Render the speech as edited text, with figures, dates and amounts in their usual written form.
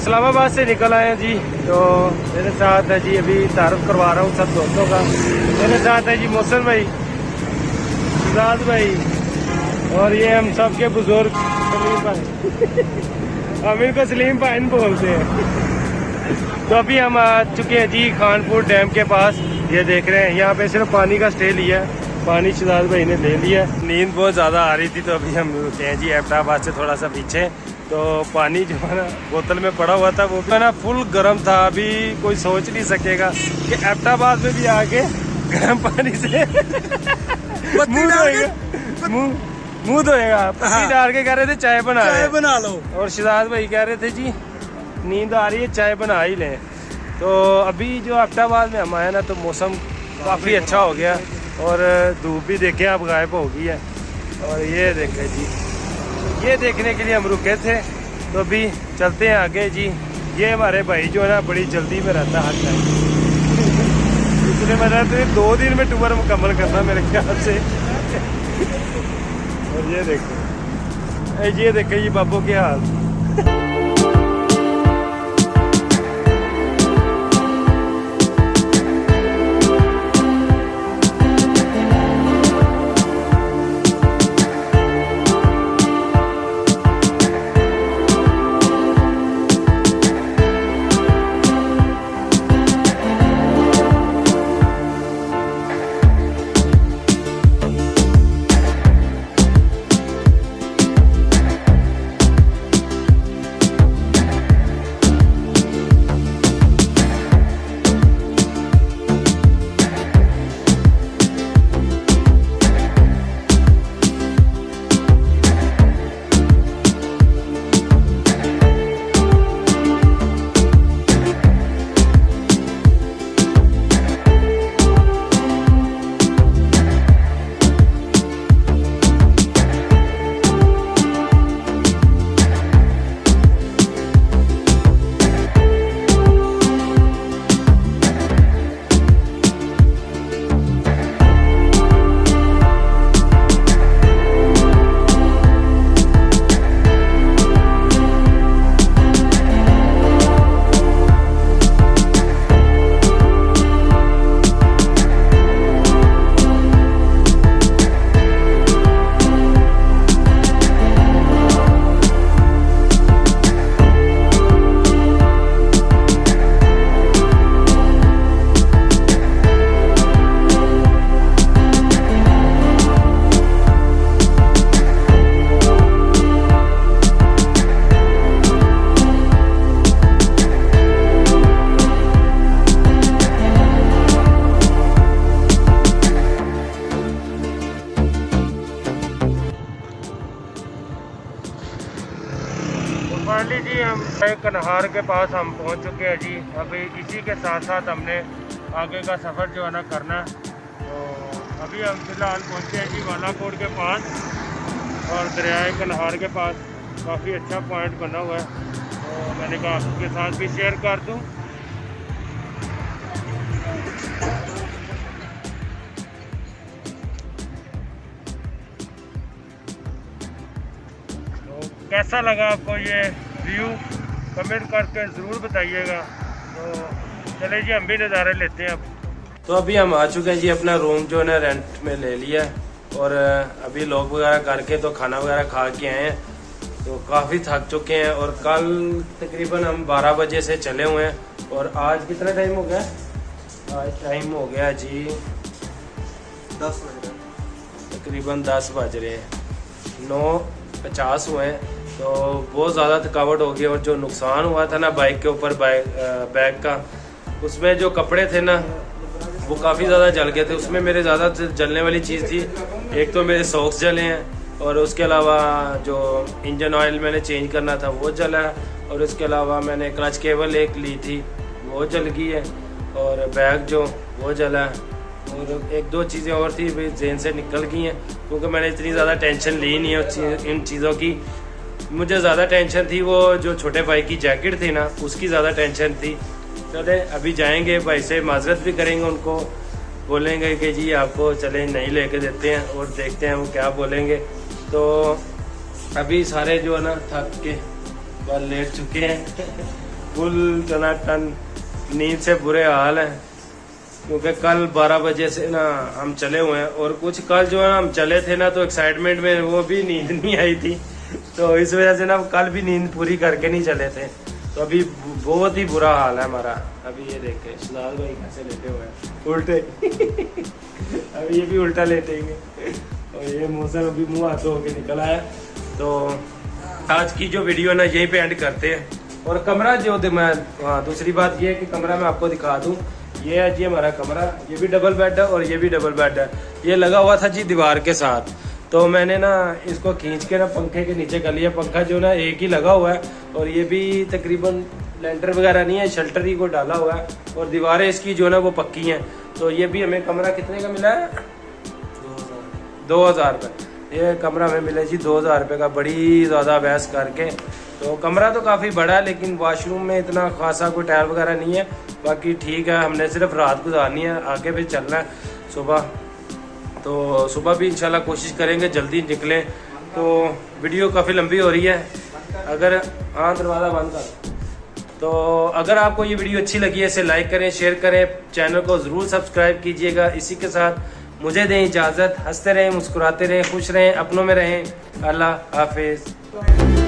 इस्लामाबाद से निकल आए हैं जी। तो मेरे साथ है जी, अभी तारुफ करवा रहा हूँ सब दोस्तों का। मेरे साथ है जी मोहसिन भाई, सिराज भाई, और ये हम सब के बुजुर्ग सलीम भाई। हम इनको सलीम भाई बोलते हैं। तो अभी हम आ चुके हैं जी खानपुर डैम के पास। ये देख रहे हैं, यहाँ पे सिर्फ पानी का स्टे लिया है, पानी सिराज भाई ने ले लिया। नींद बहुत ज़्यादा आ रही थी तो अभी हम रुके हैं जी एबटाबाद से थोड़ा सा पीछे। तो पानी जो है ना बोतल में पड़ा हुआ था, वो भी ना फुल गर्म था। अभी कोई सोच नहीं सकेगा कि एबटाबाद में भी आके गर्म पानी से मुंह धोएगा, मुंह धोएगा। पत्ती डाल के कह रहे थे चाय बना लो, और शिराज भाई कह रहे थे जी नींद आ रही है चाय बना ही लें। तो अभी जो एबटाबाद में हम आए ना, तो मौसम काफ़ी अच्छा हो गया और धूप भी देखें अब गायब हो गई है। और ये देखें जी, ये देखने के लिए हम रुके थे। तो अभी चलते हैं आगे जी। ये हमारे भाई जो है ना बड़ी जल्दी में रहता है हर टाइम। इसलिए मैंने तो 2 दिन में टूर मुकम्मल करना मेरे ख्याल से। और ये देखें ये बाबू के हाल। फाइनली जी हम कन्हार के पास हम पहुंच चुके हैं जी। अभी इसी के साथ साथ हमने आगे का सफ़र जो है ना करना। तो अभी हम फिलहाल पहुंचे हैं जी बालाकोट के पास और दरियाए कन्हार के पास। काफ़ी अच्छा पॉइंट बना हुआ है, तो मैंने कहा आपके साथ भी शेयर कर दूं। कैसा लगा आपको ये व्यू, कमेंट करके ज़रूर बताइएगा। तो चले जी हम भी नज़ारे लेते हैं अब। तो अभी हम आ चुके हैं जी, अपना रूम जो है ना रेंट में ले लिया है और अभी लॉक वगैरह करके तो खाना वगैरह खा के आए हैं। तो काफ़ी थक चुके हैं और कल तकरीबन हम 12 बजे से चले हुए हैं और आज कितना टाइम हो गया? आज टाइम हो गया जी 10 बज रहे, तकरीबन 10 बज रहे हैं, 9:50 हुए हैं। तो बहुत ज़्यादा थकावट हो गई और जो नुकसान हुआ था ना बाइक के ऊपर बैग का, उसमें जो कपड़े थे ना वो काफ़ी ज़्यादा जल गए थे। उसमें मेरे ज़्यादा जलने वाली चीज़ थी, एक तो मेरे सॉक्स जले हैं और उसके अलावा जो इंजन ऑयल मैंने चेंज करना था वो जला है, और उसके अलावा मैंने क्लच केबल एक ली थी वो जल गई है, और बैग जो वो जला है, और 1-2 चीज़ें और थी भी जेन से निकल गई हैं क्योंकि मैंने इतनी ज़्यादा टेंशन ली नहीं है इन चीज़ों की। मुझे ज़्यादा टेंशन थी वो जो छोटे भाई की जैकेट थी ना, उसकी ज़्यादा टेंशन थी। चले अभी जाएंगे, भाई से माजरत भी करेंगे, उनको बोलेंगे कि जी आपको चले नहीं लेके देते हैं, और देखते हैं वो क्या बोलेंगे। तो अभी सारे जो है ना थक के बस लेट चुके हैं फुल टनाटन, नींद से बुरे हाल हैं क्योंकि कल 12 बजे से ना हम चले हुए हैं और कुछ कल जो है हम चले थे ना तो एक्साइटमेंट में वो भी नींद नहीं आई थी, तो इस वजह से ना कल भी नींद पूरी करके नहीं चले थे। तो अभी बहुत ही बुरा हाल है हमारा। अभी ये देखे शहजाद भाई कैसे लेटे हुए हैं उल्टे अभी ये भी उल्टा लेटेंगे और ये मौसम अभी मुँह हाथ धो के निकला है। तो आज की जो वीडियो ना यहीं पे एंड करते हैं। और कमरा जो मैं दूसरी बात ये है कि कमरा मैं आपको दिखा दूं, ये है जी हमारा कमरा, ये भी डबल बेड है और ये भी डबल बेड है। ये लगा हुआ था जी दीवार के साथ, तो मैंने ना इसको खींच के ना पंखे के नीचे कर लिया। पंखा जो ना एक ही लगा हुआ है और ये भी तकरीबन लेंटर वगैरह नहीं है, शेल्टर ही को डाला हुआ है और दीवारें इसकी जो ना वो पक्की हैं। तो ये भी हमें कमरा कितने का मिला है? 2000 रुपये। ये कमरा हमें मिला जी 2000 रुपये का, बड़ी ज़्यादा बहस करके। तो कमरा तो काफ़ी बड़ा है लेकिन वॉशरूम में इतना खासा कोई टायर वगैरह नहीं है। बाकी ठीक है, हमने सिर्फ रात गुजारनी है, आगे भी चलना है सुबह। तो सुबह भी इंशाल्लाह कोशिश करेंगे जल्दी निकलें। तो वीडियो काफ़ी लंबी हो रही है। अगर दरवाज़ा बंद कर। तो अगर आपको ये वीडियो अच्छी लगी है इसे लाइक करें, शेयर करें, चैनल को ज़रूर सब्सक्राइब कीजिएगा। इसी के साथ मुझे दें इजाज़त। हंसते रहें, मुस्कुराते रहें, खुश रहें, अपनों में रहें। अल्लाह हाफिज़।